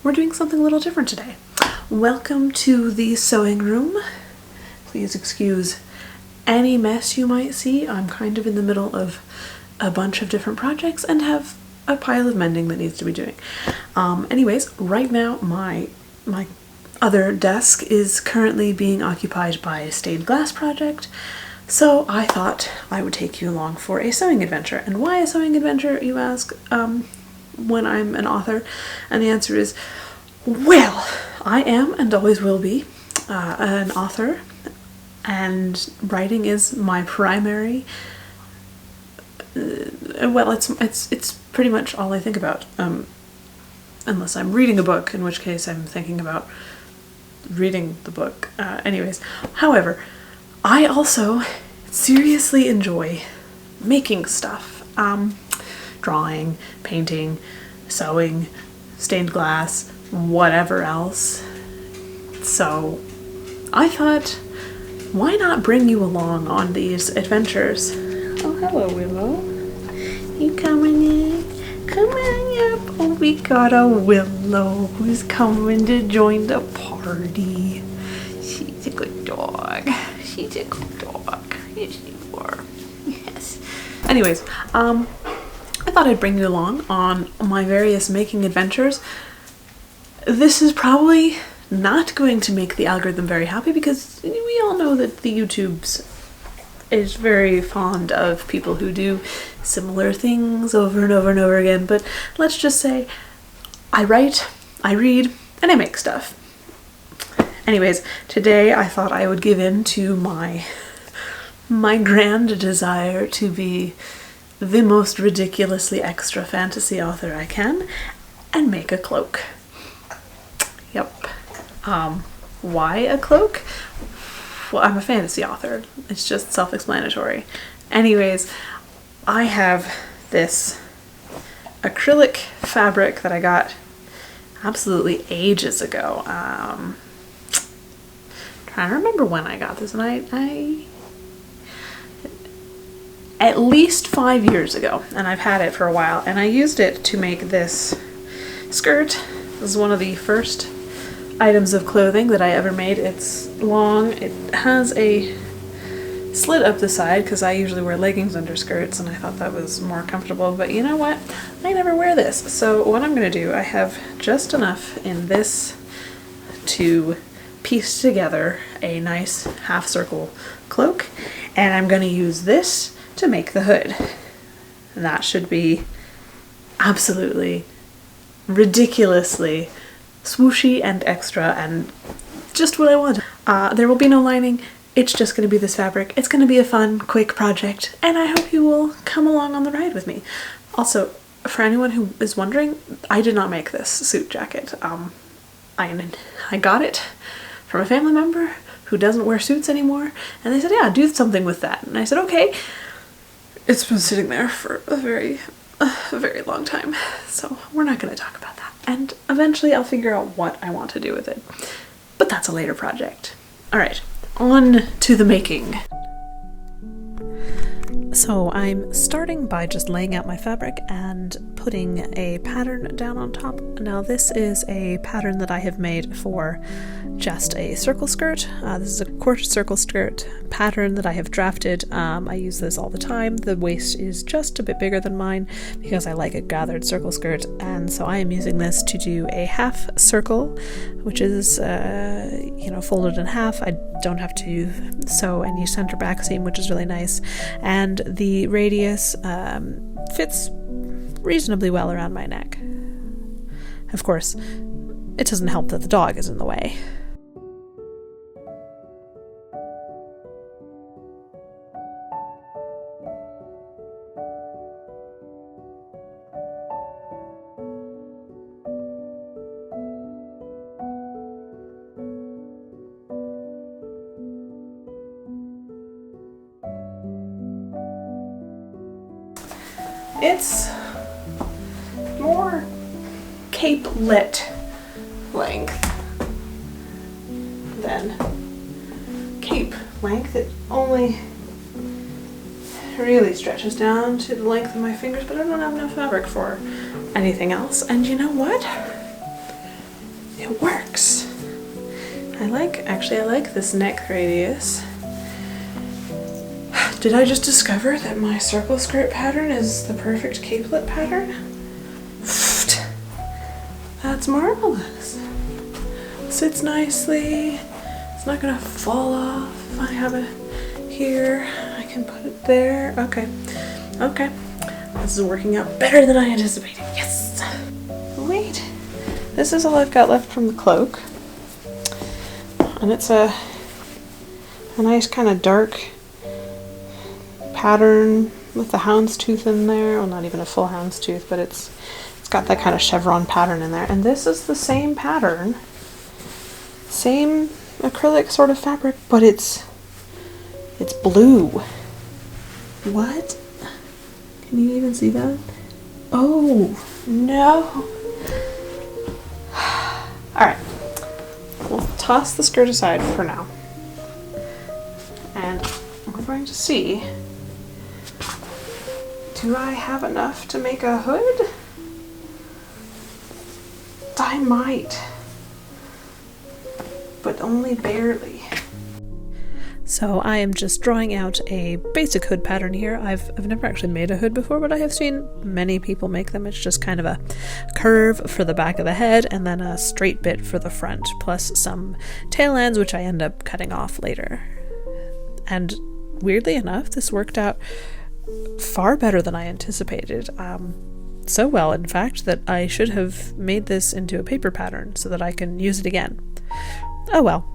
we're doing something a little different today. Welcome to the sewing room. Please excuse any mess you might see. I'm kind of in the middle of a bunch of different projects and have a pile of mending that needs to be doing. Anyways, right now my other desk is currently being occupied by a stained glass project, so I thought I would take you along for a sewing adventure. And why a sewing adventure, you ask, when I'm an author? And the answer is, well, I am and always will be an author, and writing is my primary, well, it's pretty much all I think about, unless I'm reading a book, in which case I'm thinking about reading the book. Anyways, however, I also seriously enjoy making stuff. Drawing, painting, sewing, stained glass, whatever else. So I thought, why not bring you along on these adventures? Oh, hello, Willow. You coming in? Come on up. Oh, we got a Willow who's coming to join the party. She's a good dog. She's a good dog. Yes, you are. Yes. Anyways, I thought I'd bring you along on my various making adventures. This is probably not going to make the algorithm very happy because we all know that the YouTubes is very fond of people who do similar things over and over and over again, but let's just say I write, I read, and I make stuff. Anyways, today I thought I would give in to my grand desire to be the most ridiculously extra fantasy author I can and make a cloak. Yep. Why a cloak? Well, I'm a fantasy author. It's just self-explanatory. Anyways, I have this acrylic fabric that I got absolutely ages ago. Trying to remember when I got this, and I at least 5 years ago, and I've had it for a while, and I used it to make this skirt. This is one of the first items of clothing that I ever made. It's long, it has a slit up the side because I usually wear leggings under skirts and I thought that was more comfortable, but you know what? I never wear this. So what I'm going to do, I have just enough in this to piece together a nice half circle cloak, and I'm going to use this to make the hood. And that should be absolutely ridiculously swooshy and extra and just what I want. There will be no lining. It's just going to be this fabric. It's going to be a fun, quick project, and I hope you will come along on the ride with me. Also, for anyone who is wondering, I did not make this suit jacket. I got it from a family member who doesn't wear suits anymore, and they said, yeah, do something with that. And I said, okay. It's been sitting there for a very long time, so we're not going to talk about that. And eventually I'll figure out what I want to do with it. But that's a later project. Alright, on to the making. So I'm starting by just laying out my fabric and putting a pattern down on top. Now this is a pattern that I have made for just a circle skirt. This is a quarter circle skirt pattern that I have drafted. I use this all the time. The waist is just a bit bigger than mine because I like a gathered circle skirt, and so I am using this to do a half circle, which is folded in half. I don't have to sew any center back seam, which is really nice, and the radius fits reasonably well around my neck. Of course, it doesn't help that the dog is in the way. It's more capelet length than cape length. It only really stretches down to the length of my fingers, but I don't have enough fabric for anything else. And you know what? it works. I like this neck radius. Did I just discover that my circle skirt pattern is the perfect capelet pattern? That's marvelous. Sits nicely. It's not gonna fall off. If I have it here, I can put it there. Okay. Okay. This is working out better than I anticipated. Yes! Wait. This is all I've got left from the cloak. And it's a nice kind of dark pattern with the houndstooth in there. Well, not even a full houndstooth, but it's got that kind of chevron pattern in there. And this is the same pattern, same acrylic sort of fabric, but it's blue. What? Can you even see that? Oh no. All right, we'll toss the skirt aside for now, and we're going to see, do I have enough to make a hood? I might, but only barely. So I am just drawing out a basic hood pattern here. I've never actually made a hood before, but I have seen many people make them. It's just kind of a curve for the back of the head and then a straight bit for the front, plus some tail ends, which I end up cutting off later. And weirdly enough, this worked out far better than I anticipated. So well, in fact, that I should have made this into a paper pattern so that I can use it again. Oh well.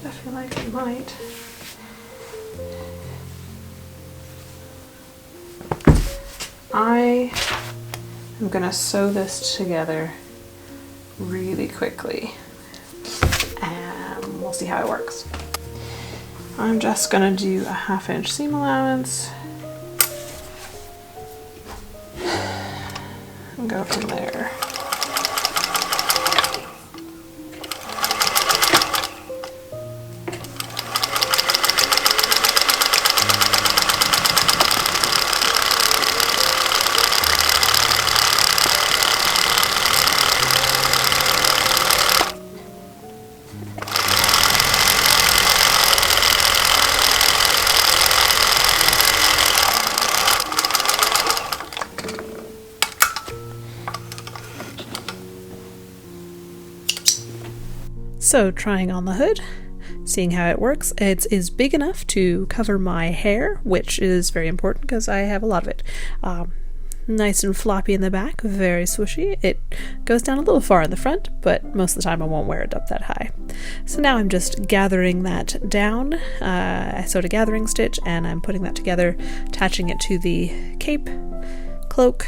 I feel like I might. I am gonna sew this together really quickly and we'll see how it works. I'm just gonna do a 1/2 inch seam allowance and go from there. So trying on the hood, seeing how it works. It is big enough to cover my hair, which is very important because I have a lot of it. Nice and floppy in the back, very swooshy. It goes down a little far in the front, but most of the time I won't wear it up that high. So now I'm just gathering that down. I sewed a gathering stitch and I'm putting that together, attaching it to the cloak,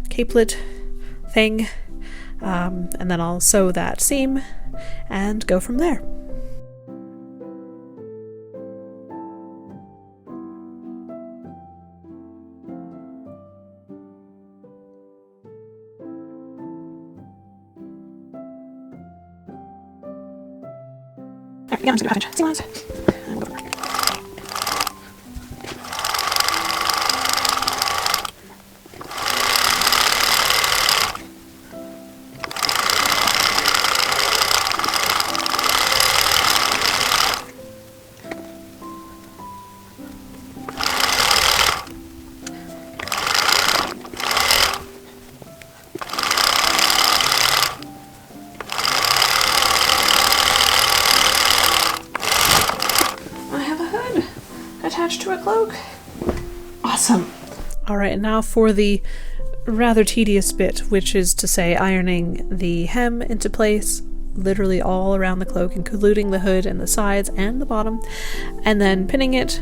capelet thing, and then I'll sew that seam and go from there. Yeah, I'm just gonna seam lines. And go from there. Attached to a cloak. Awesome. Alright, now for the rather tedious bit, which is to say ironing the hem into place. literally all around the cloak, including the hood and the sides and the bottom, and then pinning it.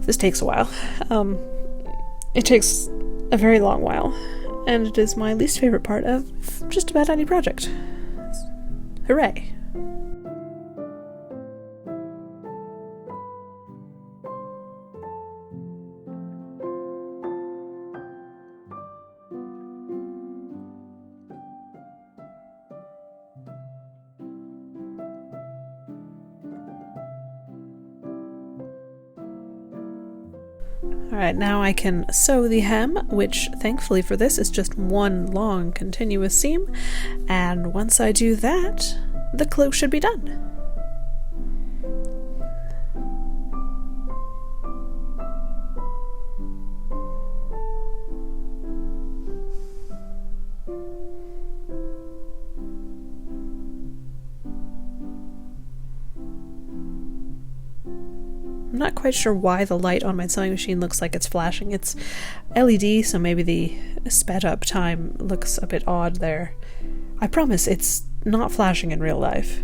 This takes a while. It takes a very long while, and it is my least favorite part of just about any project. Hooray! Alright, now I can sew the hem, which thankfully for this is just one long continuous seam, and once I do that, the cloak should be done. I'm not quite sure why the light on my sewing machine looks like it's flashing. It's LED, so maybe the sped up time looks a bit odd there. I promise it's not flashing in real life.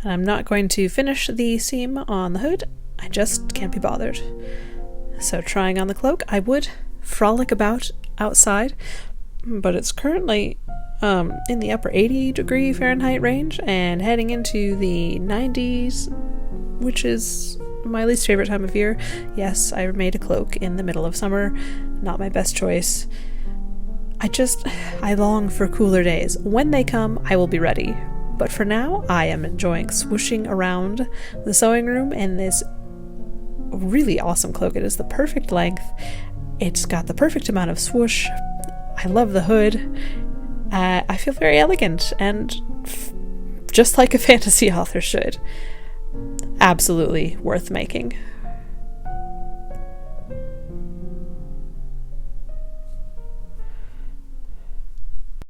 And I'm not going to finish the seam on the hood. I just can't be bothered. So trying on the cloak, I would frolic about outside, but it's currently in the upper 80-degree Fahrenheit range and heading into the 90s, which is my least favorite time of year. Yes, I made a cloak in the middle of summer. Not my best choice. I long for cooler days. When they come, I will be ready. But for now, I am enjoying swooshing around the sewing room in this really awesome cloak. It is the perfect length. It's got the perfect amount of swoosh. I love the hood. I feel very elegant and just like a fantasy author should. Absolutely worth making.